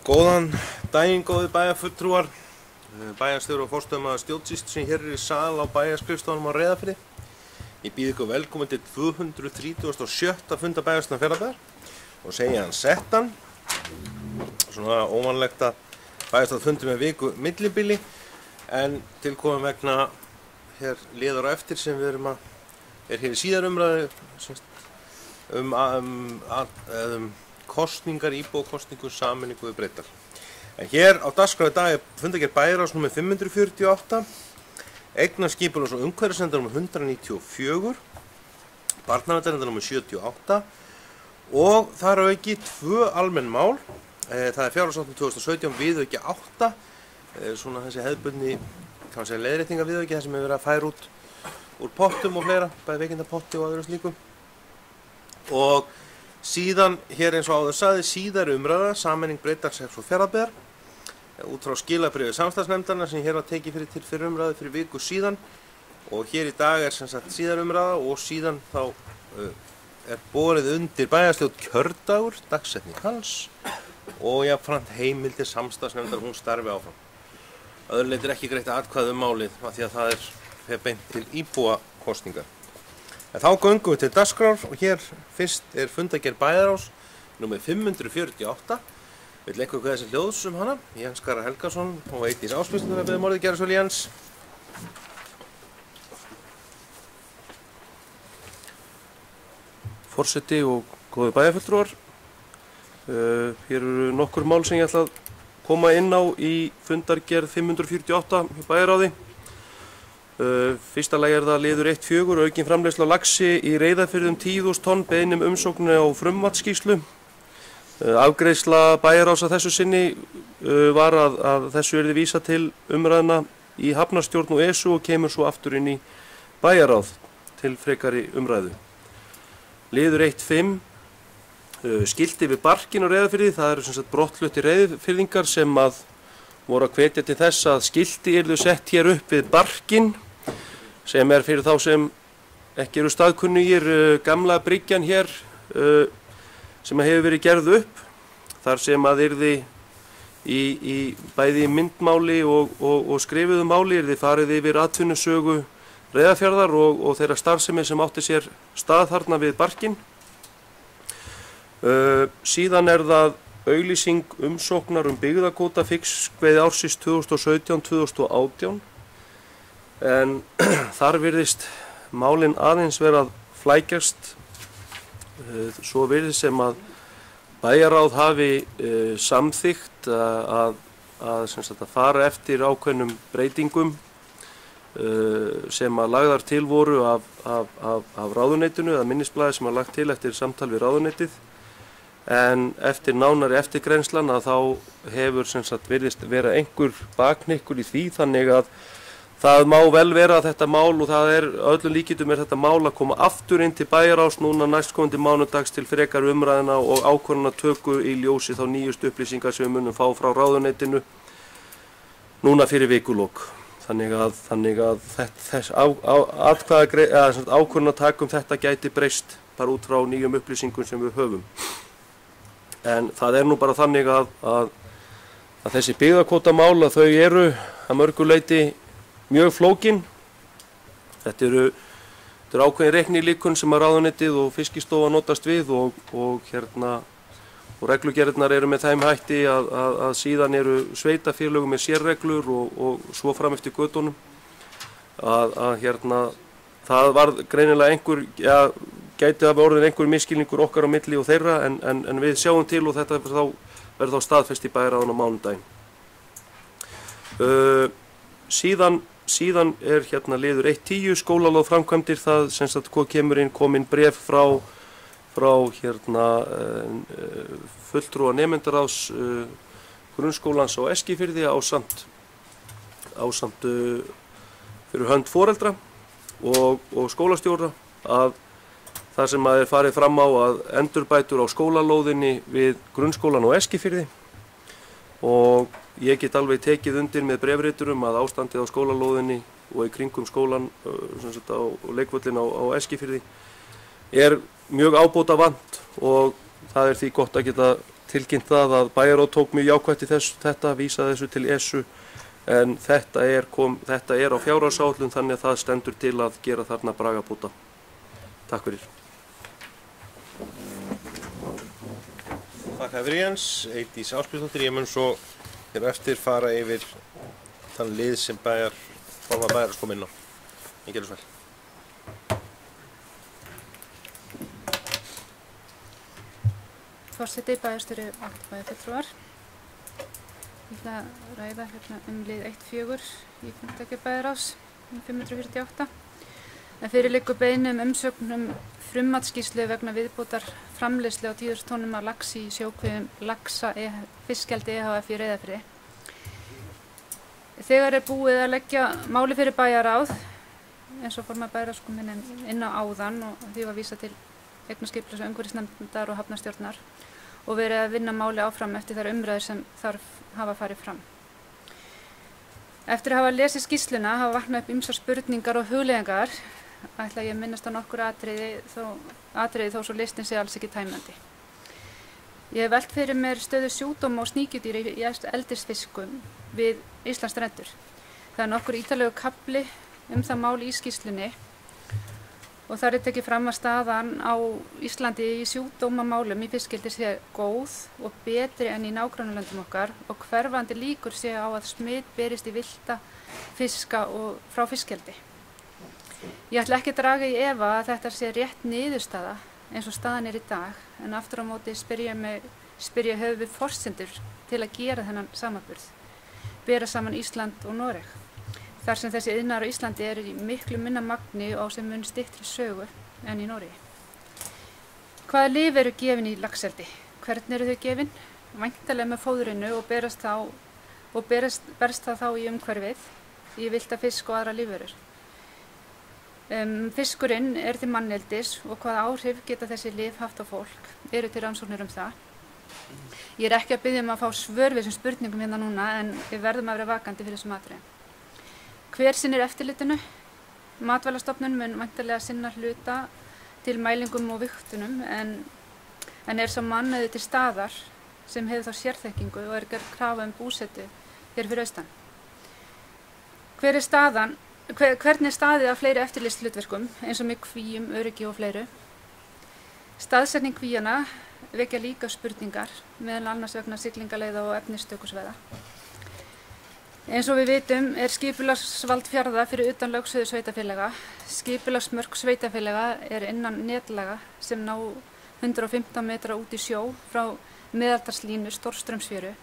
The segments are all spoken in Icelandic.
Góðan daginn, góði bæjarfulltrúar, bæjarstjóri og forstöðumaður stjórnsýslu sem hér í sal á bæjarskrifstofunum á Reyðarfirði. Ég býð ykkur velkomin til 237. funda bæjarstjórnar Fjarðabyggðar og segja hann settan. Svona óvanlegt að bæjarstjórn fundi með viku millibili, en tilkomum vegna hér liðar á eftir sem við er hér í síðar umræðu kosningar, íbúakosningu, sameiningu við Breiðdal. En hér á dagskrá í dag er fundargerð bæjarráðs númer 548, eignarskipulags- og umhverfisnefndar númer 194, barnaverndarnefndar númer 78 og þar að auki 2 almenn mál. Það er fjárhagsáætlun 2017 viðauki 8, svona þessi hefðbundni leiðréttinga viðauki, það sem hefur verið að færa út úr pottum og fleira, bæði veikindapotti og öðru slíku. Og síðan, hér eins og áður sagði, síðari umræða, sameining Breiðdals og Fjarðabyggðar, út frá skilabréfi samstarfsnefndarinnar sem hér var tekið fyrir umræðu fyrir viku síðan. Og hér í dag er sem sagt síðari umræða og síðan þá er borið undir bæjarstjórn kjördagur, dagsetning hans og jafnframt heimildir samstarfsnefndar, hún starfi áfram. Öðru leyti er ekki greitt atkvæði málið af því að það fer beint til íbúakosninga. En þá göngum við til dagskrár og hér fyrst er fundargerð bæjarráðs númer 548. Vill einhver hvað þessi hljóðs hana? Jens Garðar Helgason og Eydís Ásbjörnsdóttir að biðja orðið, gerðu svo vel Jens. Forseti og góði bæjarfulltrúar. Hér eru nokkur mál sem ég ætla að koma inn á í fundargerð 548 hjá bæjarráði. Fyrsta lagi er það liður 1.4, aukin framleiðsla á laxi í Reyðarfirði 10.000 tonn, beiðnum umsóknu á frumvatnsskýrslu. Afgreiðsla bæjarráðs að þessu sinni var að þessu yrði vísa til umræðna í hafnarstjórn og ESU og kemur svo aftur inn í bæjarráð til frekari umræðu. Liður 1.5, skilti við barkinn á Reyðarfirði, það eru sem sagt brottfluttir reyðarfirðingar sem að voru að hvetja til þess að skilti yrðu sett hér upp við barkinn, sem er fyrir þá sem ekki eru staðkunnugir gamla bryggjan hér sem hefur verið gerð upp, þar sem að yrði í bæði myndmáli og skrifuðu máli yrði farið yfir atvinnusögu Reyðarfjarðar og þeirra starfsemi sem átti sér stað þarna við barkinn. Síðan er það auglýsing umsóknar byggðakvóta fiskveiði ársins 2017-2018, en þar virðist málin aðeins vera að flækjast. Svo virðist sem að bæjarráð hafi samþykkt að fara eftir ákveðnum breytingum sem að lagðar til voru af ráðuneytinu, eða minnisblaði sem að lagt til eftir samtal við ráðuneytið. En eftir nánari eftirgrennslan að þá hefur sem sagt virðist vera einhver baknykkur í því, þannig að það má vel vera að þetta mál, og það er öllum líkindum er þetta mál að koma aftur inn til bæjarráðs núna næstkomandi mánudags til frekar umræðina og ákvörðunartöku í ljósi þá nýjustu upplýsingar sem við munum fá frá ráðuneytinu núna fyrir vikulok. Þannig að þess ákvörðunartak þetta gæti breyst bara út frá nýjum upplýsingum sem við höfum. En það er nú bara þannig að þessi byggðakvótamál að þau eru að mörgu leyti mjög flókin. Þetta eru ákveðin reiknilíkun sem að ráðuneytið og Fiskistofa notast við og reglugerðirnar eru með þeim hætti að síðan eru sveitarfélögum með sérreglur og svo fram eftir götunum. Það var greinilega gæti hafa orðið einhver misskilningur okkar á milli og þeirra, en við sjáum til og þetta verður þá staðfest í bæjarráðinu á mánudaginn. Síðan er liður 1.10, skólalóð framkvæmdir, það sem sagt kom inn bréf frá fulltrúa nemendaráðs grunnskólans á Eskifirði ásamt fyrir hönd foreldra og skólastjóra, að þar sem að er farið fram á að endurbætur á skólalóðinni við grunnskólan á Eskifirði, og ég get alveg tekið undir með bréfriturum að ástandið á skólalóðinni og í kringum skólan og leikvöllin á Eskifirði er mjög ábótavant, og það er því gott að geta tilkynnt það að bæjarráð tók mjög jákvætt í þetta, vísaði þessu til ESU, en þetta er á fjárhagsáætlun þannig að það stendur til að gera þarna bragarbóta. Takk fyrir. Takk fyrir Jens, Eydís Ásbjörnsdóttir. Ég mun svo hér eftir fara yfir þann lið sem formaður bæjarráðs kom inn á. Ég gerði svo vel. Forseti, bæjarstjóri og 8 bæjarfulltrúar. Ég ætla að ræða hérna lið 1.4 í Fundargerð bæjarráðs 548. En fyrir liggur beiðni umsögn frummatsskýrslu vegna viðbótar framleiðslu á 10.000 tonnum af laxi í sjókvíum Laxa Fiskeldi EHF í Reyðarfirði. Þegar búið að leggja máli fyrir bæjarráð, eins og formaður bæjarráðs kom inn á áðan og því var vísað til eignarskipulags- og umhverfisnefndar og hafnarstjórnar og verið að vinna máli áfram eftir þær umræður sem þarf hafa farið fram. Eftir að hafa lesið skýrsluna hafa vaknað upp ýmsar spurningar og hugleiðingar, ætla ég að minnast á nokkur atriði þó svo listin sé alls ekki tæmandi. Ég hef velt fyrir mér stöðu sjúkdóma og sníkjudýra í eldisfiskum við Íslandsstrendur. Það er nokkur ítarlegur kafli það mál í skýrslunni og þar er tekið fram að staðan á Íslandi í sjúkdómamálum í fiskeldi sé góð og betri en í nágrannalöndum okkar og hverfandi líkur sé á að smit berist í villta fiska og frá fiskeldi. Ég ætla ekki að draga í efa að þetta sé rétt niðurstaða eins og staðan er í dag, en aftur á móti spyr ég höfum við forsendur til að gera þennan samanburð, bera saman Ísland og Noreg. Þar sem þessi iðnaður á Íslandi er í miklu minna magni og á sem mun styttri sögu en í Noregi. Hvaða lyf eru gefin í laxeldi? Hvernig eru þau gefin? Væntanlega með fóðrinu og berst það þá í umhverfið, í villta fisk og aðra lífverur. Fiskurinn er til manneldis og hvaða áhrif geta þessi lyf haft á fólk? Eru til rannsóknir það? Ég er ekki að biðja að fá svör við þessum spurningum hérna núna, en við verðum að vera vakandi fyrir þessum atriðum. Hver sinnir eftirlitinu? Matvælastofnun mun væntanlega sinna hluta til mælingum og vigtunum, en er sá mannauður til staðar sem hefur þá sérþekkingu og er gerð krafa búsetu hér fyrir austan. Hvernig er staðið af fleiri eftirlitshlutverkum eins og með kvíum, öryggi og fleiru? Staðsetning kvíana vekja líka spurningar, meðal annars vegna siglingaleiða og efnistökusveiða. Eins og við vitum er skipulagsvald fjarða fyrir utan lögsögu sveitarfélaga. Skipulagsmörk sveitarfélaga er innan netlaga sem ná 115 metra út í sjó frá meðaltalslínu Stórstraumsfjöru.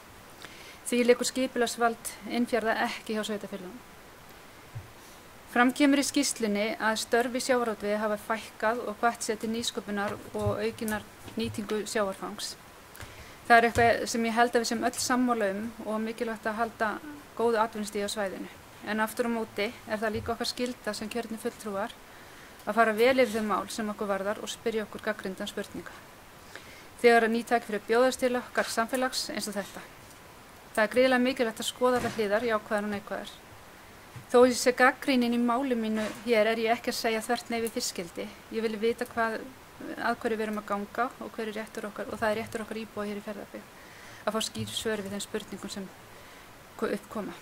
Því liggur skipulagsvald innfjarða ekki hjá sveitarfélagum. Fram kemur í skýrslunni að störf í sjávarútvegi hafa fækkað og hvatt sér til nýsköpunar og aukinnar nýtingu sjávarfangs. Það er eitthvað sem ég held að við sem öll sammála og mikilvægt að halda góðu atvinnustigi á svæðinu. En aftur á móti er það líka okkar skylda sem kjörnir fulltrúar að fara vel yfir þau mál sem okkur varðar og spyrja okkur gagnrýnda spurninga. Þegar ný tækifæri bjóðast til okkar samfélags eins og þetta. Það er gríðarlega mikilvægt að skoða það hliðar, jákvæðar og neikvæðar. Þó þessi gagnrýnin í máli mínu hér er ég ekki að segja þvert nei við fiskeldi. Ég vil vita að hverju við erum að ganga og hver er réttur okkar, og það er réttur okkar íbúa hér í Fjarðabyggð að fá skýr svör við þeim spurningum sem uppkoma.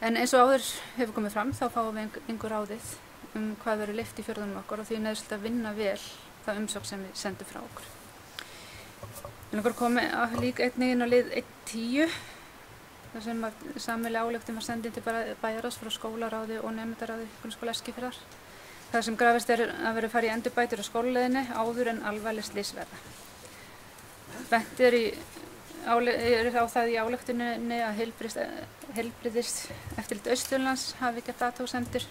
En eins og áður hefur komið fram þá fáum við einhver ráðið hvað verður leyft í fjörðunum okkar og því er nauðsynlegt að vinna vel það umsókn sem við sendum frá okkur. Við langar að koma líka einnig inn á lið 1.10 þar sem sameiginleg ályktun var sendin til bæjarráðs frá skólaráði og nemendaráði Grunnskóla Eskifjarðar. Það sem grafist er að vera farið í endurbætur á skólaleiðinni áður en alvarleg slys verða. Bent er á það í ályktuninni að heilbrigðiseftirlit Austurlands hafi gert athugasemdir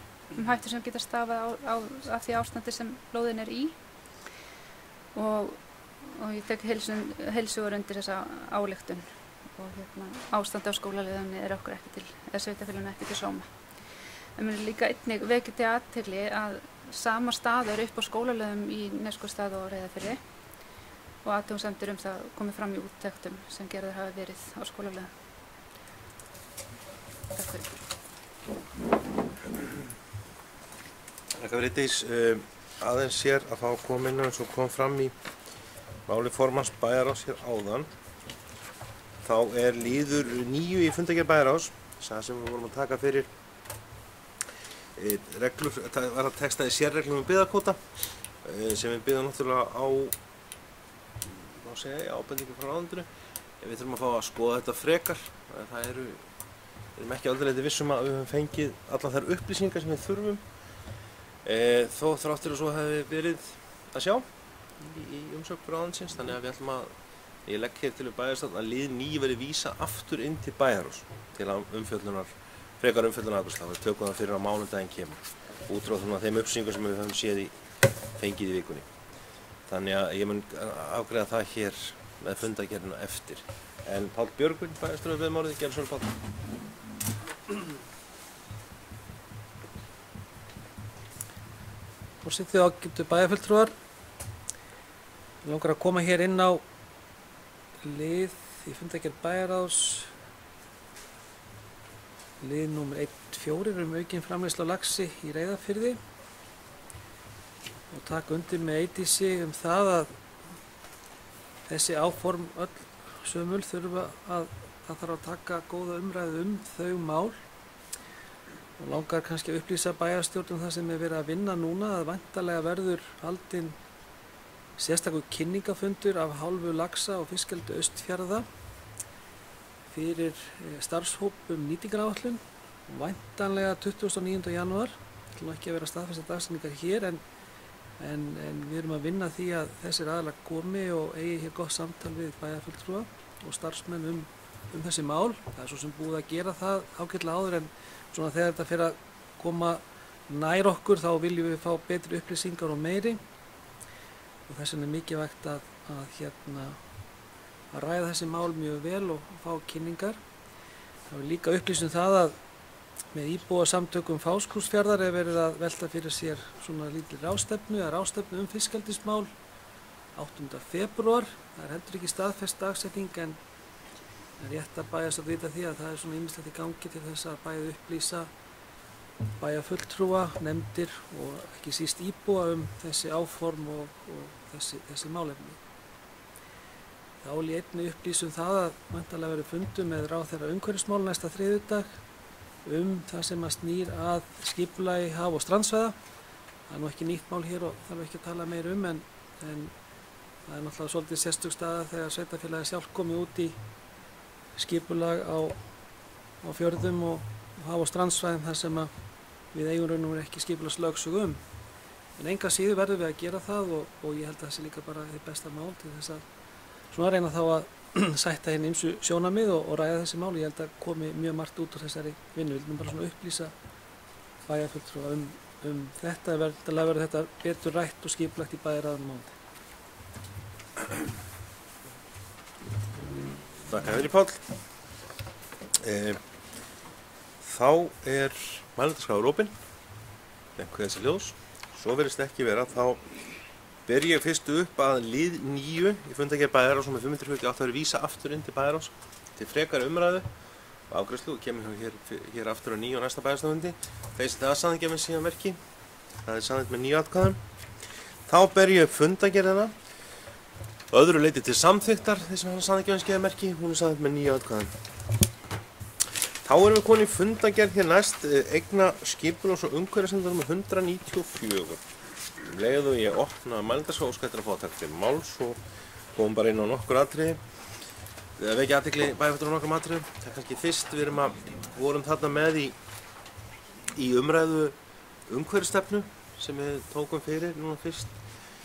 hættur sem geta stafað af því ástandi sem lóðin er í og ég tek heilsugur undir þessa ályktun og ástandi á skólaleiðinni er okkur ekki til, eða sveitarfélaginu ekki til sóma. En mér er líka einnig vekið til athygli að sama staður upp á skólaleiðum í Neskaupstað og Reyðarfirði og athugasemdir það komið fram í úttektum sem gerðar hafa verið á skólaleiðum. Takk fyrir. Takk fyrir Eydís. Aðeins hér að fá að koma inn eins og kom fram í máli formanns bæjarráðs hér áðan, þá liður 9 í fundargerð bæjarráðs, það sem við vorum að taka fyrir reglur, það var að textaði sérreglum byggðakvóta, sem við byggðum náttúrulega á, má segja, ábendingu frá ráðuneytinu. Við þurfum að fá að skoða þetta frekar, það við erum ekki aldrei vissum að við höfum fengið allar þær upplýsingar sem við þurfum, þó þráttur og svo hefði verið að sjá í umsögn ráðuneytisins, þannig að við ætlum að, ég legg hér til við bæjarstjórn að lið 9 verði vísa aftur inn til bæjarráðs til að frekar umfjöllunar afgreiðslu. Við tökum það fyrir á mánudaginn kemur, út frá þeim upplýsingum sem við höfum séð fengið í vikunni. Þannig að ég mun afgreiða það hér með fundargerðina eftir. En Páll Björgvin, bæjarstjóri viðmálið, gerðu svona Páll. Forseti og ágætu bæjarfulltrúar, mig langar að koma hér inn á lið í fundargerð bæjarráðs, lið númer 1.4 aukin framleiðslu á laxi í Reyðarfirði og taka undir með Eydísi það að þessi áform öll sömul þurfa það þarf að taka góða umræðu þau mál og langar kannski að upplýsa bæjarstjórn það sem verið að vinna núna að væntanlega verður haldinn sérstakur kynningafundur af hálfu laxa og fiskeldi Austfjarða fyrir starfshóp nýtingaráætlun og væntanlega 29. janúar. Það ætlum ekki að vera staðfesta dagsetningar hér en við erum að vinna því að þessir aðilar komi og eigi hér gott samtal við bæjarfulltrúa og starfsmenn þessi mál. Það svo sem búið að gera það ágætlega áður en svona þegar þetta fer að koma nær okkur þá viljum við fá betri upplýsingar og meiri og þess vegna mikilvægt að ræða þessi mál mjög vel og fá kynningar. Það líka upplýsum það að með íbúasamtökum Fáskrúðsfjarðar verið að velta fyrir sér svona lítil ráðstefnu fiskeldismál 8. febrúar. Það heldur ekki staðfest dagsetning en rétt að bæjast að vita því að það svona ýmislegt í gangi til þess að bæja upplýsa bæjarfulltrúa, nefndir og ekki síst íbúa þessi áform og þessi málefni. Þá vil ég einnig upplýsa það að væntanlega verður fundur með ráðherra umhverfismál næsta þriðjudag það sem að snýr að skipulagi haf- og strandsvæða. Það er nú ekki nýtt mál hér og þarf ekki að tala meira en það er náttúrulega svolítið sérstök staða þegar sveitarfélagið sjálf komið út í skipulag á fjörðum og haf- og strandsvæðum þar sem að við eigum raun og veru ekki skipulagslögsögu En enga síður verðum við að gera það og ég held að það sé líka bara þið besta mál til þess að svona reyna þá að sætta hérna ýmsu sjónarmið og ræða þessi mál. Ég held að komi mjög margt út úr þessari vinnu. Við viljum bara svona upplýsa bæjarfulltrúa þetta. Verður þetta betur rætt og skipulagt í bæjarráðum mánuði. Takk fyrir Páll. Þá mælendaskrár opinn. Einhver þessi ljós. Svo verðist ekki vera, þá ber ég fyrst upp að lið 9 í fundargerð bæjarráðs með 548 verið vísa aftur inn til bæjarráðs til frekari umræðu og afgreiðslu og kemur hér aftur á 9 á næsta bæjarstjórnarfundi. Það er samþykkja síðan verki, það er samþykkt með 9 atkvæðum. Þá ber ég upp fundargerðina öðru leyti til samþykktar þess að samþykkja merki, hún er samþykkt með 9 atkvæðum. Þá erum við komin í fundargerð hér næst eigna skipulags- og umhverfisnefndar númer 194. Leið og ég opna mælendaskrá og skættir að fá að taka til máls og komum bara inn á nokkur atriði. Við vekja athygli bæjarfulltrúa á nokkrum atriðum. Það er kannski fyrst, við vorum þarna með í umræðu umhverfisstefnu sem við tókum fyrir núna fyrst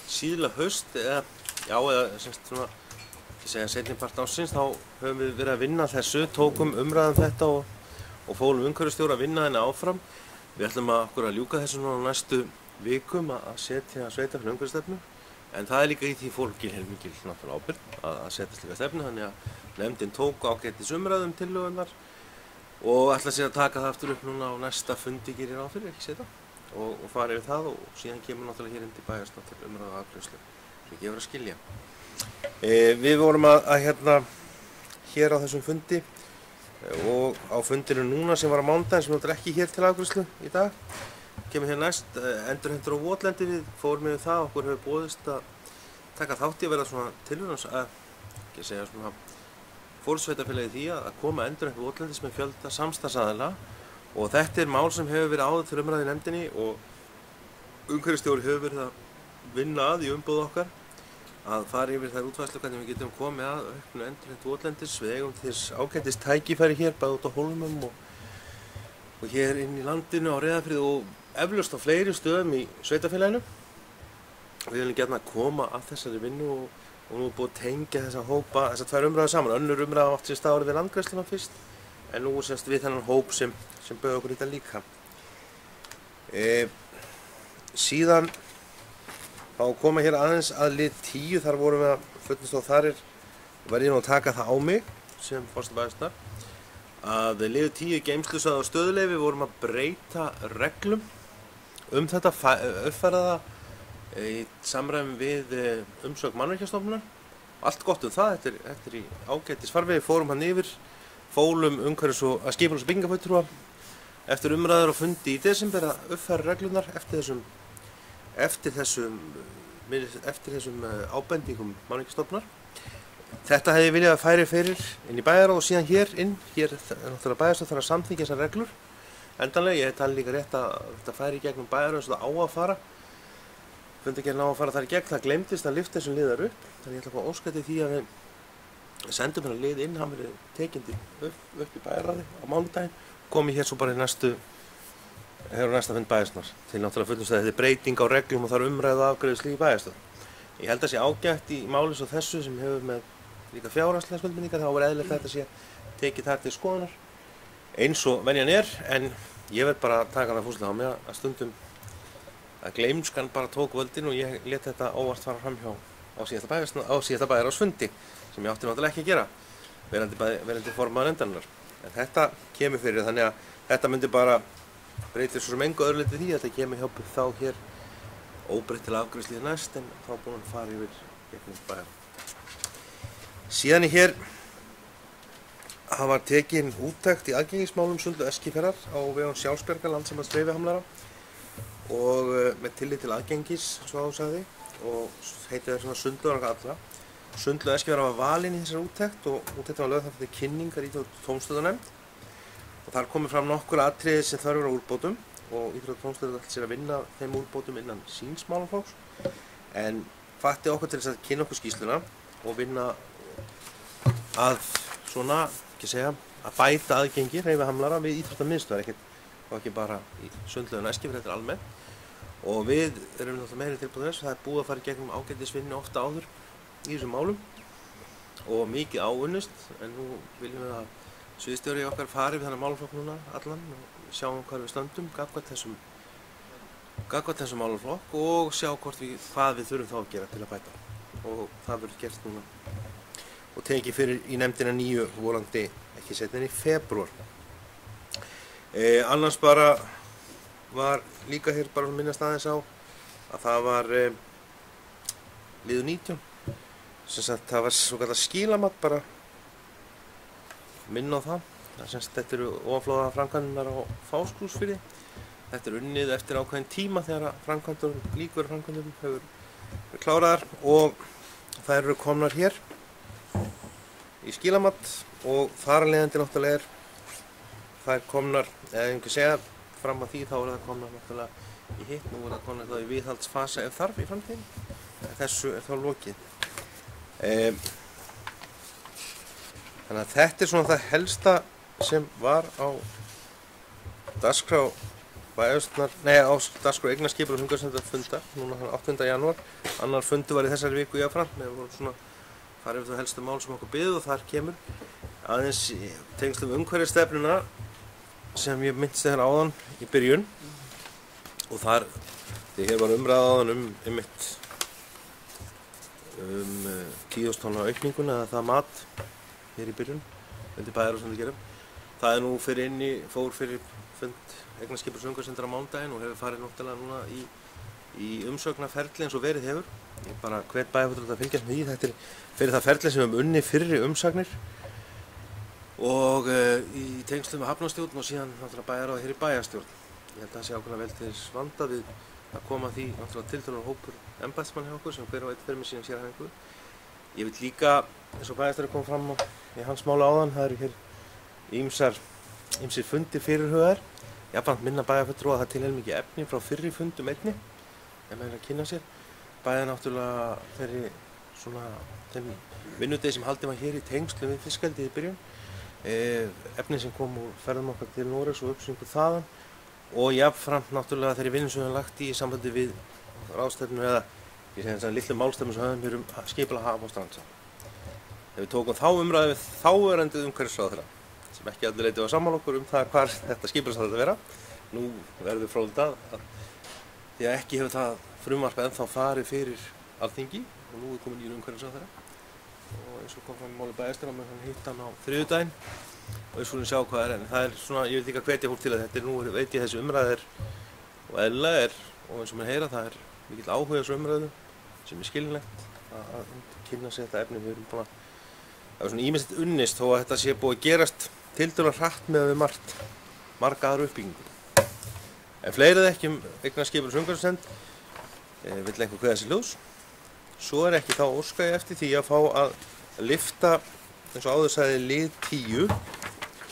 síðla haust eða semst svona, ekki segja seinni part ársins, þá höfum við verið að vinna þessu, tókum umræðum þetta og fólum umhverfisstjóra að vinna henni áfram. Við ætlum að ljúka þessu núna á næstu vikum að setja sveitarfélag umhverfisstefnu en það er líka í því fólki heilmikil náttúrulega ábyrgð að setja slíka stefnu þannig að nefndin tók ágætis umræðum tillögurnar og ætla sér að taka það aftur upp núna á næsta fundi gerir ráð fyrir, ekki setja og fara yfir það og síðan kemur náttúrulega hér inn til bæjarstjórnar til umræðu og afgreiðslu sem gefur að skilja. Við vorum hér á þessum fundi og á fundinu núna sem var á mánudaginn sem náttúrulega ekki hér til afgreiðslu í dag kemur hér næst endurheimtur á votlendi. Við fórum yfir það, okkur hefur boðist að taka þátt í að vera svona tilraunans að, ekki að segja svona, fórsveitarfélagi því að koma endur upp votlendis með fjölda samstarfsaðila og þetta mál sem hefur verið áður til umræðu í nefndinni og umhverfisstjóri hefur verið að vinna að í umboð okkar að fara yfir þær útfærslu hvernig við getum komið að auknu endurheimt votlendis. Við eigum þess ágætis tækifæri hér bæði út á Hólmum og hér inn í landinu á Reyðarfirði og eflaust á fleiri stöðum í sveitarfélaginu. Við viljum gjarna koma að þessari vinnu og nú er búið að tengja þessa hópa, þessar tvær umræður saman. Önnur umræða átti sér stað árið við landgræðsluna fyrst en nú er semst við þennan hóp sem bauð okkur í þetta líka. Síðan þá koma hér aðeins að lið 10, þar vorum við að fullnust og þar var ég nú að taka það á mig sem forseti bæjarstjórnar að lið 10 geymslusvæði og stöðuleyfi vorum að breyta reglum þetta uppfæra það í samræmi við umsögn Mannvirkjastofnunar. Allt gott það, þetta er í ágætis farvegi, fórum hann yfir, fólum skipulags- og byggingafulltrúa eftir umræður og fundi í desember að uppfæra reglunar eftir þessum ábendingum Mannvirkjastofnunar. Þetta hefði viljað að færi fyrir inn í bæjarráð og síðan hér er náttúrulega bæjarstjórn þarf að samþykkja þessar reglur. Endanlega, ég talið líka rétt að þetta færi í gegnum bæjarráð eins og það á að fara. Fundargerðin á að fara þar í gegn, það gleymdist að lyfta þessum liðar upp. Þannig ég ætla að fá óska eftir því að við sendum hérna lið inn, hann verið tekindi upp í bæjarráði á mánudaginn, komið hér svo bara í næsta fund bæjarstjórnar til náttúrulega fullnust að þetta er breyting á reglum og þar umræðu og afgreiðslu í bæjarstjórn. Ég held að sé ágætt í máli svo þessu sem hefur með líka fjárhagslegar skuldbindingar, þá er eðlilegt að þetta sé tekið þar til skoðunar eins og venjan en ég verð bara að taka það fúslega á mig að stundum að gleymskan bara tók völdin og ég lét þetta óvart fara framhjá á síðasta bæjarráðsfundi sem ég átti náttúrulega ekki að gera verandi formaður nefndarinnar. En þetta kemur fyrir þannig að þetta myndi bara breytir svo sem engu öðru litið því að þetta kemur hjá þá hér óbreytt til afgreiðslu næst en þá búin að fara yfir gegnum bæjar. Síðan hér hafa tekin úttekt í aðgengismálum Sundlaug Eskifjarðar á vegum Sjálfsbjargar Landssambands hreyfihamlaðra og með tillit til aðgengis, svo sagði, og heitir það svona Sundlaugar allra. Sundlaug Eskifjarðar var valin í þessari úttekt og úttektin var lögð þar fyrir kynningar íþrótta- og tómstundunefnd og þar komið fram nokkur atriði sem þörf á úrbótum og íþrótta- og tómstundunefnd ætlar sér að vinna þeim úrbótum innan síns málaflokks en hvatti okkur til þess að kynna okkur skýrsluna og vinna að svona, ekki segja, að bæta aðgengi hreyfihamlaðra við íþróttamiðstöðvar, ekki bara í Sundlauginni Eskifjarðar, þetta er almennt. Og við erum náttúrulega meiri tilbúin þess, það er búið að fara í gegnum ágætisvinnu ofta áður í þessum málum og mikið áunnist, en nú viljum við að sviðsstjóri okkar fari við þennan málaflokk núna allan og sjáum hvar við stöndum gagnvart þessum málaflokk og sjá hvað við þurfum þá að gera til að bæta. Og það verður gert núna og tekið fyrir í nefndina 9 volandi ekki seinna en í febrúar. Annars bara var líka hér bara minnast aðeins á að það var liður 19 sem sagt það var svo kallar skilamatt bara minna á það. Þetta eru ofanflóða framkvæmdirnar á Fáskrúðsfirði. Þetta er unnið eftir ákveðin tíma þegar framkvæmdum hefur kláraðar og þær eru komnar hér í skilamatt og þar af leiðandi náttúrulega þær komnar, eða einhver segja fram að því þá það komnar náttúrulega í hitt, nú það komnar þá í viðhaldsfasa ef þarf í framtíðin. Þessu þá lokið. Þannig að þetta svona það helsta sem var á dagskrá dagskrá eignarskipunar og umhverfisnefndar núna þann 8. janúar. Annar fundur var í þessari viku jafnframt með vorum svona farið yfir það helstu mál sem okkur biðu og þar kemur aðeins í tengslum umhverfisstefnuna sem ég minntist þegar áðan í byrjun og þar þegar hér var umræða áðan einmitt 10.000 tonna aukninguna eða það mat hér í byrjun undir bæjar og sem við gerum. Það er nú fór fyrir fund eignarskipulags- og umhverfisnefndar á mánudaginn og hefur farið náttúrulega núna í umsögnarferli eins og verið hefur. Ég bara hvet bæjarfulltrúa að fylgjast með því. Þetta er fyrir það ferli sem við höfum unnið fyrri umsagnir og í tengslum með hafnarstjórn og síðan náttúrulega bæjarráð hér í bæjarstjórn. Ég held að það sé ákveðlega vel til þess vandað við að koma því náttúrulega tiltölulega hópur embættismann hjá okkur sem hver og einn fyrir með síðan sérhæfingu. Ég vil líka, eins og bæjarstjóri kom fram í hans mála áðan, það eru hér ýmsir fundir fyrirhugaðir. Jafnframt minna bæjarfulltrúa að það til mikið efni frá fyrri fundum einni, ef maður er að kynna sér. Bæði náttúrulega þeim vinnudegi sem haldið var hér í tengslum við fiskeldið í byrjun. Efni sem kom úr ferðum okkar til Noregs og upplýsingu þaðan. Og jafnframt náttúrulega þeirri vinnu sem við höfum lagt í sambandi við ráðstefnu eða ég segi þess að litlu málstefnu sem höfum hér skipulag haf og strandsal. Þegar við tókum þá umræðu við þáverandi umhverfisráðherra sem ekki allir leiti var sammála okkur það hvar þetta skipulag átti að vera. Nú verður fróðlegt því að ekki hefur það frumvarp ennþá farið fyrir Alþingi og nú komin nýr umhverfisráðherra og eins og kom fram í máli bæjarstjóra með hann hitt hann á þriðjudaginn og við skulum sjá hvað er en það er ég vil líka hvetja fólk til að þetta nú veit ég þessi umræða og eðlilega og eins og mér heyra það mikill áhuga þessu umræðu sem er skilinlegt að kynna sér þetta efni við erum búin að það er ýmislegt unnist þó að þetta sé búið að gerast tiltölulega hratt með við marga aðra uppbyggingu. En fleirið ekki eignarskipulags- og umhverfisnefnd vill einhver kveða sér ljós. Svo er ekki þá óska ég eftir því að fá að lyfta eins og áður sagði lið 10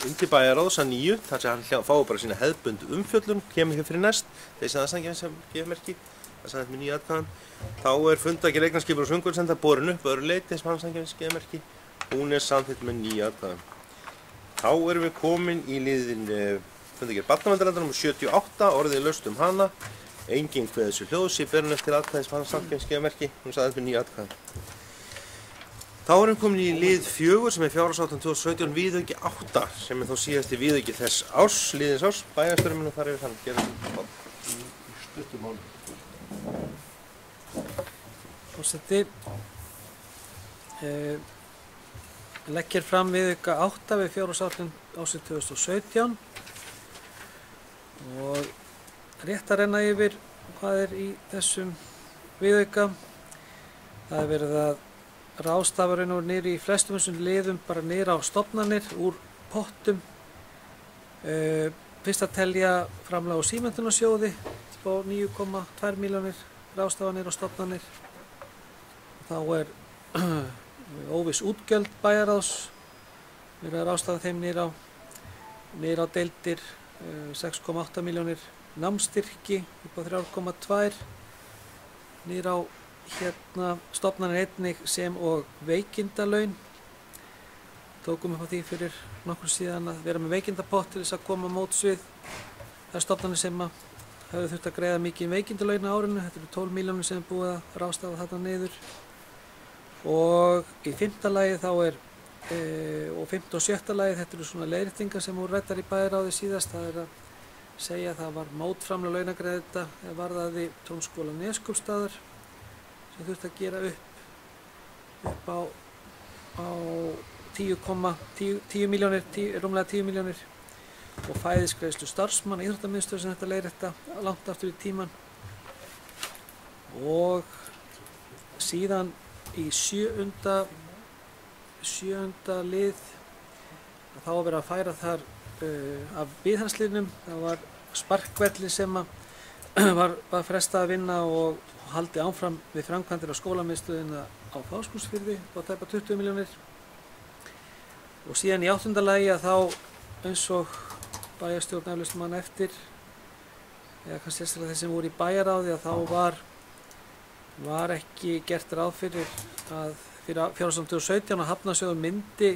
undir bæjarráðs að 9 þar sem hann fái bara sína hefðbundu umfjöllun kemur hér fyrir næst þessi aðstæðan sem gefur merki það sagði með 9 atkvæðum þá er fundargerð eignarskipulags- og umhverfisnefndar borin upp öðru leyti sem hann sagði gefur merki hún er samþykkt með 9 atkvæðum þá erum við komin í liðin fundargerð barnaverndarnefndar nr. 78 orðið laust hana engin kveður sér hljóðs í berun eftir atkvæðis sem hann sagði gefur merki hún sagði með 9 atkvæðum Þá erum komin í lið 4 sem er fjárhagsáætlun 2017 viðauki 8 sem er þó síðasti viðauki þess árs, liðins árs. Bæjarstjóri mun fara yfir þann gerðum í stuttu máli. Forseti, leggir fram viðauka 8 við fjárhagsáætlun ársins 2017 og rétt að renna yfir hvað er í þessum viðauka. Það er verið að ráðstafa raun og veru niður í flestum þessum liðum bara niður á stofnanir úr pottum. Fyrst að telja framlag á símenntunarsjóði á 9,2 milljónir ráðstafa niður á stofnanir. Þá er óviss útgjöld bæjarráðs verið að ráðstafa þeim niður á deildir 6,8 milljónir námsstyrki upp á 3,2 niður á stofnanir einnig sem og veikindalaun. Tókum upp á því fyrir nokkur síðan að vera með veikindapott til þess að koma á móts við þær stofnanir sem hefur þurft að greiða mikið veikindalaun á árinu. Þetta eru 12 milljónir sem er búið að ráðstafa þarna niður. Og í 5. lagi þá og 5. og 7. lagi þetta eru svona leiðréttingar sem voru ræddar í bæjarráði síðast. Það er að segja að það var mótframlag launagreiðenda eða varðaði Tónskóla Neskaupstaðar sem þurfti að gera upp á 10 milljónir, rúmlega 10 milljónir og fæðisgreiðslu starfsmanna íþróttamiðstöð sem þetta leiðrétta langt aftur í tíman og síðan í 7. lið þá að vera að færa þar af viðhaldsliðnum. Það var sparkvelli sem var frestað að vinna og haldið áfram við framkvæmdir á skólamiðstöðina á Fáskrúðsfirði á tæpa 20 milljónir. Og síðan í 8. lagi að þá eins og bæjarstjórn eflaust mann eftir eða kannski sérstaklega þeir sem voru í bæjarráði að þá var ekki gert ráð fyrir fjárhagsáætlun 2017 að Hafnarsjóður myndi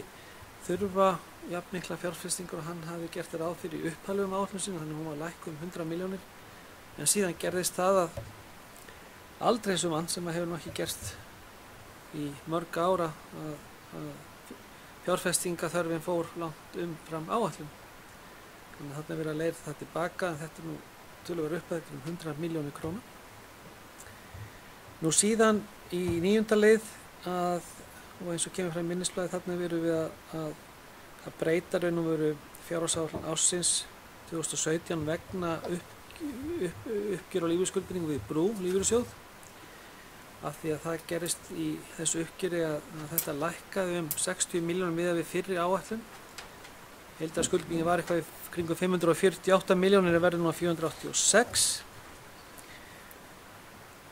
þurfa jafnmikla fjárfestingar og hann hafi gert ráð fyrir í upphaflegum áætlun sinni þannig að hún var lækkuð 100 milljónir en síðan gerðist það að aldrei eins og mann sem hefur ekki gerst í mörg ára að fjárfestingaþörfin fór langt umfram áætlun. Þannig að þarna er verið að leiða það tilbaka en þetta er nú töluverð upphæð 100 milljónir króna. Nú síðan í 9. lið og eins og kemur fram í minnisblaði þarna verðum við að breyta raun og veru fjárhagsáætlun ársins 2017 vegna uppgjör og lífeyrisskuldbindingu við Brú lífeyrissjóð af því að það gerist í þessu uppgjöri að þetta lækkaði 60 milljónum miðað við fyrri áætlun. Heildarskuldbindingin var eitthvað í kringum 548 milljónir en verður nú 486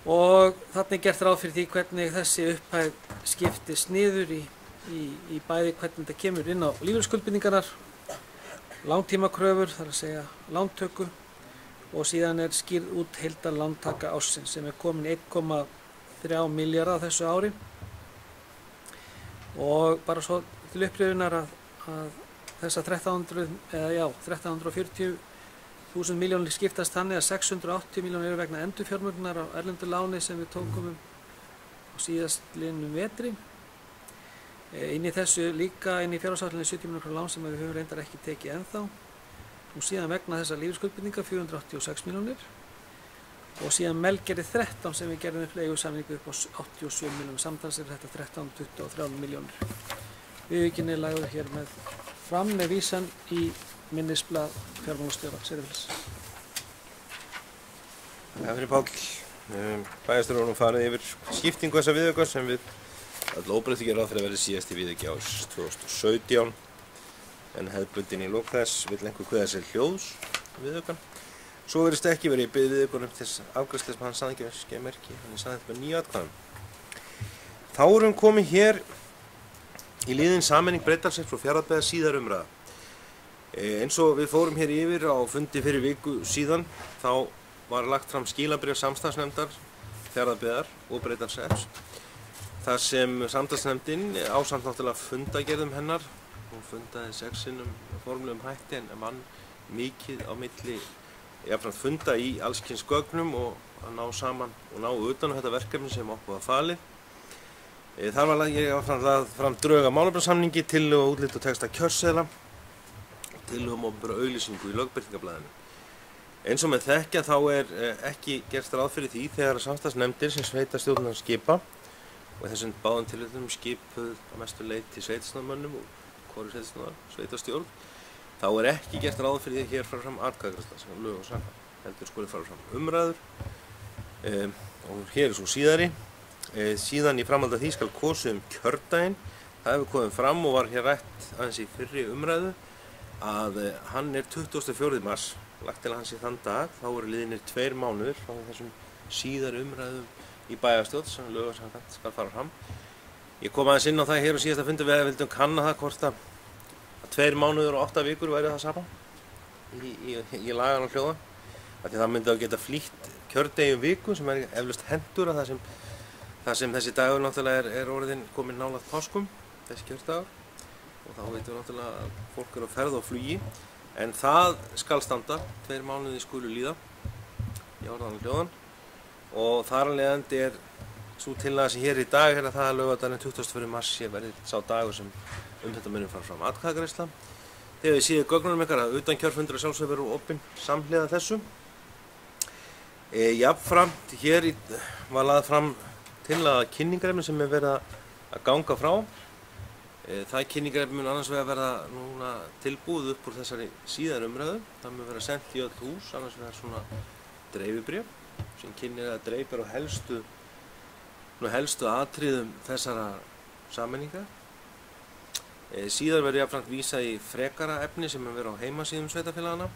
og þarna gert ráð fyrir því hvernig þessi upphæð skiptist niður í bæði hvernig þetta kemur inn á lífeyrisskuldbindingarnar, langtímakröfur, þar að segja lántöku, og síðan skýrð út heildarlántaka ársins sem komin 1,3 milljarða á þessu ári. Og bara svo til upplifunar að þessar 1340.000 milljónir skiptast þannig að 680 milljónir eru vegna endurfjármögnunar á erlendu láni sem við tókum á síðastliðnum vetri. Inn í þessu líka inn í fjárhagsáætluninni 70 milljónir lán sem við höfum reyndar ekki tekið ennþá. Og síðan vegna þessar lífeyrisskuldbindinga 486 milljónir. Og síðan Melgerði 13 sem við gerðum upp leigusamningu upp á 87 milljónir. Samtals þetta 1323 milljónir. Viðaukinn lagður hér fram með vísan í minnisblað fjármálastjóra Seyðisfjarðar. Það fyrir Páll. Bæjarstjórinn nú farið yfir skiptingu þessa viðauka sem við öll óbreytt ekki ráð fyrir að verði síðasti viðauki árs 2017. En hefðbundin í lok þess vill einhver kveða sér hljóðs viðaukan. Svo verðist ekki verið í viðaukunum til afgreiðslu sem hann sagði ekki að skeið merki, hann sagði þetta með 9 atkvæðum. Þá erum við komið hér í liðin sameining Breiðdalshrepps og Fjarðabyggðar síðar umræða. Eins og við fórum hér yfir á fundi fyrir viku síðan, þá var lagt fram skilabréf samstarfsnefndar Fjarðabyggðar og Breiðdalshrepps. Þar sem samstarfsnefndin ásamt náttúrulega fundagerðum hennar, hún fundaði 6 sinnum formlegum hætti en vann mikið á milli jafnframt funda í alls kyns gögnum og að ná saman og ná utan á þetta verkefni sem okkur var falið. Þar var ég lagði fram drög að málefnasamningi, tillögu og útlit og texta kjörseðla, tillögu um opinbera auglýsingu í lögbirtingablaðinu. Eins og með þekkja þá ekki gert ráð fyrir því þegar samstarfsnefndir sem sveitarstjórnar skipa og þessum báðum tilfellum skipuð að mestu leyti sveitarstjórnarmönnum og hvoru sveitarstjórn, þá ekki gert ráð fyrir því að hér fara fram atkvæðagreiðsla sem lög og samkvæmt. Heldur skuli fara fram umræður og hér svo síðari. Síðan í framhaldi af því skal kosið kjördaginn. Það hefur komið fram og var hér rætt aðeins í fyrri umræðu að hann 24. mars, lagt til að hann sé þann dag, þá eru liðnir 2 mánuðir frá þessum síðari umræðum í bæjarstjórn sem lög og samkvæmt skal fara fram. Ég kom aðeins inn á það hér og síðasta fundi við vildum kanna það hvort að 2 mánuður og 8 vikur væri það sama í lagan og hljóðan. Það myndi að geta flýtt kjördegjum viku sem eflaust hentur að það sem þessi dagur náttúrulega orðinn kominn nálægt páskum, þessi kjördagur. Og þá veitum við náttúrulega að fólk á ferð og flugi. En það skal standa, 2 mánuði skulu líða í orðan og hljóðan. Og þar af leiðandi sú tillaga sem hér í dag að það að laugardaginn 24. mars verði sá dagur sem þetta munum fara fram atkvæðagreiðsla. Þegar við séum gögnunum ykkar að utankjörfundur sjálfsögðu verður opinn samhliða þessu. Jafnframt hér var lagð fram tillaga kynningarefni sem verið að ganga frá. Það kynningarefni mun annars verða núna tilbúið upp úr þessari síðar umræðu. Það mun vera sendt í öll hús, annars verða svona dreifibréf sem kynnir að dreifir á helstu atriðum þessara sameiningar. Síðar verður jafnframt vísa í frekara efni sem verður á heimasíðum sveitarfélagana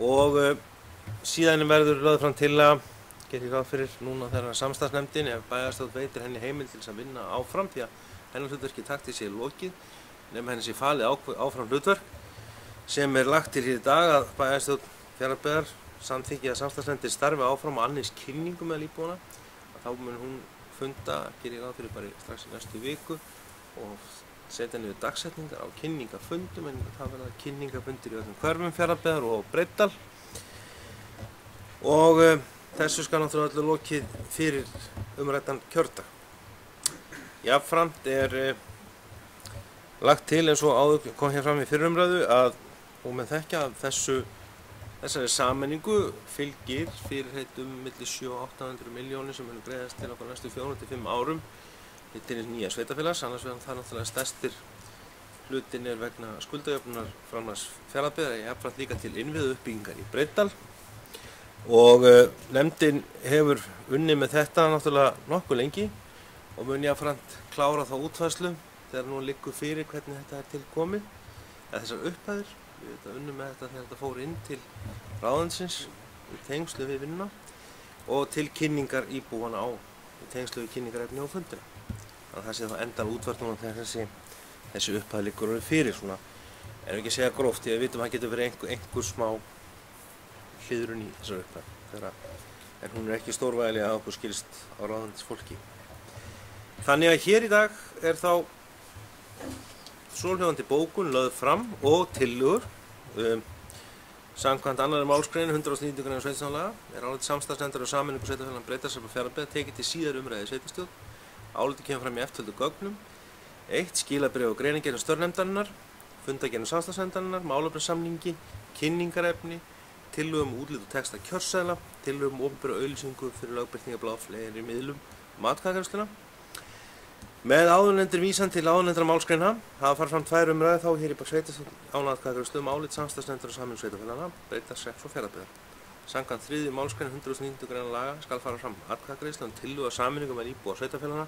og síðan verður lögð fram tillaga, gerir ráð fyrir núna þegar samstarfsnefndin ef bæjarstjórn veitir henni heimild til þess að vinna áfram því að hennar hlutverki takti sé lokið nema henni sé falið áfram hlutverk sem lagt til hér í dag að bæjarstjórn Fjarðabyggðar samþykki að samstarfsnefndin starfi áfram og annars kynningu með íbúana að þá mun hún funda, gerir ráð fyrir bara strax í næstu viku og setja niður dagsetningar á kynningafundum en það verða kynningafundir í öllum hverfum Fjarðabyggðar og Breiðdal og þessu skal náttúrulega öllu lokið fyrir umræddan kjördag. Jafnframt lagt til eins og áður kom hér fram í fyrri umræðu og með þekkja að þessari sameiningu fylgir fyrirheitum milli 700 og 800 milljónir sem munu greiðast til okkur næstu 4-5 árum til nýja sveitafélags, annars vegar það náttúrulega stærstir hlutin vegna skuldajöfnunar framlags Fjarðabyggðar jafnframt líka til innviðauppbyggingar í Breiðdal og nefndin hefur unnið með þetta náttúrulega nokkuð lengi og mun jafnframt klára þá útfærslu þegar nú liggur fyrir hvernig þetta til komið eða þessar upphæðir. Við unnum með þetta þegar þetta fór inn til ráðuneytisins í tengslu við vinnuna og til kynningar íbúana á tengslu við kynningarefni og fundina. Þannig að það sé þá endan útvært núna þegar þessi upphæð liggur orðið fyrir svona. En ekki að segja gróft, því að við vitum að það getur verið einhver smá hliðrun í þessar upphæð. En hún ekki stórvægilega að okkur skilst á ráðandis fólki. Þannig að hér í dag þá svohljóðandi bókun lögð fram og tillögur. Samkvæmt annarri málsgrein 190 gr. sveitarstjórnarlaga álit samstarfsnefndar og sameiningu sveitarfélaga Breiðdalshrepps og Fjarðabyggðar tekið til síðari umræðu í sveitarstjórn. Álitið kemur fram í eftirtöldum gögnum. 1. Skilabréf og greinargerð stjórnarnefndarinnar, fundargerð samstarfsnefndarinnar, málefnasamningi, kynningarefni, tillögum útlit og texta kjörseðla, tillögum opinbera auglýsingu fyrir lögbirtingablað á fleiri miðlum atkvæðagreiðsluna. Með áðurnefndri vísan til áðurnefndra málsgreina hafa farið fram 2 umræður þá hér í sveitarstjórn án atkvæðagreiðslu álit samstarfsnefndar og sameiningu sveitarfélaga Breiðdalshrepps og Fjarðabyggðar. Samkvæmt 3. málsgrein 190 gr. laga skal fara fram atkvæðagreiðsla tillögu að sameiningu með íbúa sveitarfélaganna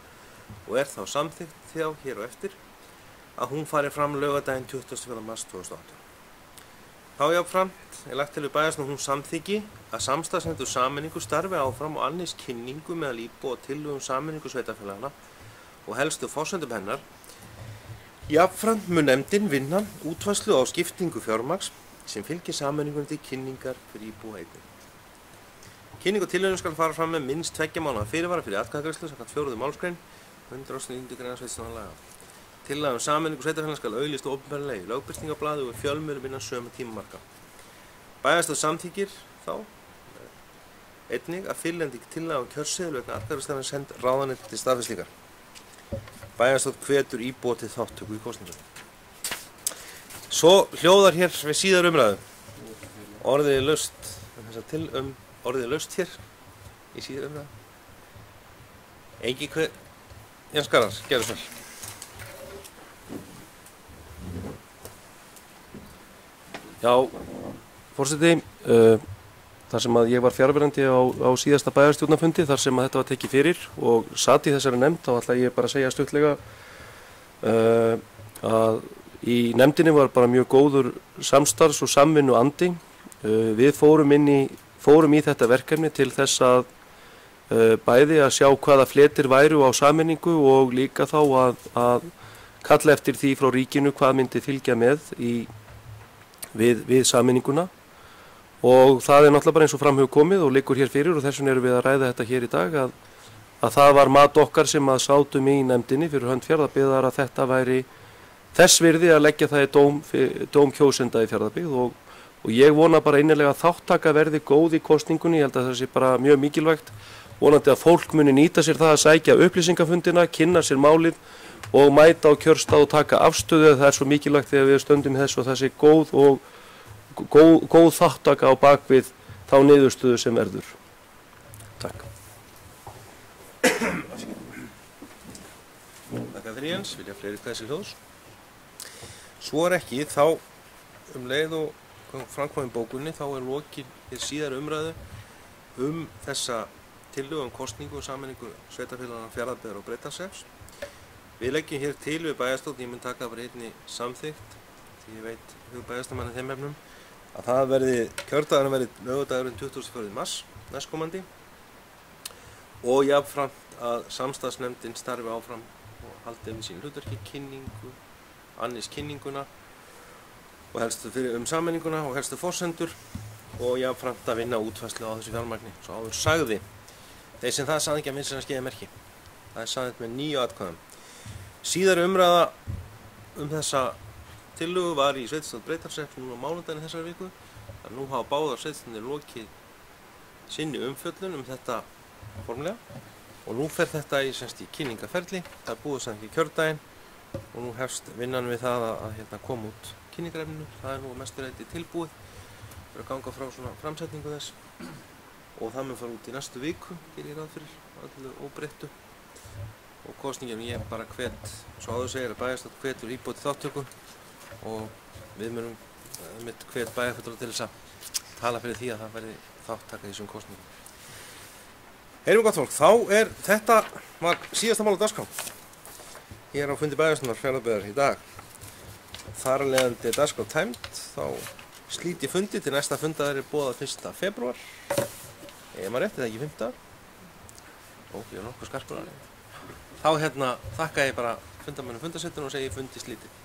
og þá samþykkt hér og eftir að hún fari fram laugardaginn 24. mars 2018. Þá jafnframt lagt til við bæjarstjórn að hún samþykki að samstarfsnefnd og sameiningu starfi áfram og annist kynningu meðal íbúa og tillögu sameiningu sveitarfélaganna og helstu forsendum hennar. Jafnframt mun nefndin vinna útfærslu á skiptingu fjármagns sem fylgir sameiningunni til kynningar fyrir íbúa einnig. Kynning og tillögum skal fara fram með minnst 2 mánaða fyrirvara fyrir atkvæðagreiðslu samkvæmt 4. málsgrein 190 gr. sveitarstjórnarlaga. Tillaga sameiningu sveitarfélaga skal auglýst opinberlega í lögbirtingablaði og fjölmiðlum innan sömu tímamarka. Bæjarstjórn samþykkir þá einnig að fylgjandi tillaga kjörseðil vegna atkvæðagreiðslunnar send ráðuneyti til staðfestingar. Bæjarstjórn hvetur íbúa til þátttöku í kosningum. Svo hljóðar hér við síðar umræðu. Orðið er laust hér í síðar umræðu. Jens Garðar, gerðu svo vel. Já, forseti, þar sem að ég var fjarverandi á síðasta bæjarstjórnarfundi þar sem að þetta var tekið fyrir og sat í þessari nefnd, þá ætla ég bara að segja stuttlega að í nefndinni var bara mjög góður samstarfs- og samvinnu andi. Við fórum í þetta verkefni til þess að bæði að sjá hvaða fletir væru á sameiningu og líka þá að kalla eftir því frá ríkinu hvað myndi fylgja með við sameininguna. Og það er náttúrulega bara eins og fram hefur komið og liggur hér fyrir og þess vegna erum við að ræða þetta hér í dag að það var mat okkar sem að sátum í nefndinni fyrir hönd Fjarðabyggðar að þetta væri þess virði að leggja það í dóm kjósenda í Fjarðabyggð og ég vona bara innilega að þáttaka verði góð í kosningunni. Ég held að það sé bara mjög mikilvægt, vonandi að fólk muni nýta sér það að sækja upplýsingafundina, kynna sér málið og mæta á kjörstað og taka afstöðu. Það er svo mikilvægt þegar við stöndum í þessu og það sé góð þáttaka á bakvið þá niðurstöðu sem verður. Takk. Þakka þér Jens, vilja fleiri kveðs í hljóðs. Svo ekki, þá leið og framkvæmum bókunni, þá lokið til síðar umræðu þessa tillögu kosningu og sameiningu sveitarfélaganna Fjarðabyggðar og Breiðdalshrepps. Við leggjum hér til við bæjarstjórn, ég mun taka bara einni samþykkt, því ég veit hug bæjarstjórnarmanna þeim efnum, að það verði, kjördagurinn verði laugardagurinn 24. mars næstkomandi og jafnframt að samstarfsnefndin starfi áfram og haldi við sín hlutverki kynningu, annist kynninguna og helstu sameininguna og helstu forsendur og jafnframt að vinna útfærslu á þessu fjármagni. Svo áður sagði, þeir sem það sagði ekki að vinna sér að skeiða merki. Það er sagðið með 9 atkvæðum. Síðari umræða þessa tillögu var í sveitarstjórn Breiðdalshrepps nú á mánudaginn þessari viku. Nú hafa báðar sveitarstjórnir lokið sinni umfjöllun þetta formlega og nú fer þetta í kynningaferli. Það er búið sem ekki kjördaginn og nú hefst vinnan við það að koma út kynningarefninu. Það er nú mestur leyti tilbúið fyrir að ganga frá svona framsetningu þess og það mun fara út í næstu viku, gerir ég ráð fyrir öllu óbreyttu. Og kosningin ég bara hvet, svo áður segir að bæjarstjórn hvetur íbúa til þátttöku og við munum hvet bæjarfulltrúa til þess að tala fyrir því að það verði þáttaka í þessum kosningum. Heyrum gott fólk, þetta var síðasta mál á dagskrá. Hér á fundi bæjarstjórnar Fjarðabyggðar í dag. Þar af leiðandi dagskrá tæmd, þá slít ég fundi til næsta fundaður boðað 1. febrúar. Ég maður rétti það ekki 5. Ó, ég er nokkuð skarpur að það. Þá þakka ég bara fundarmönnum fundarsettinu og segi fundi slítið.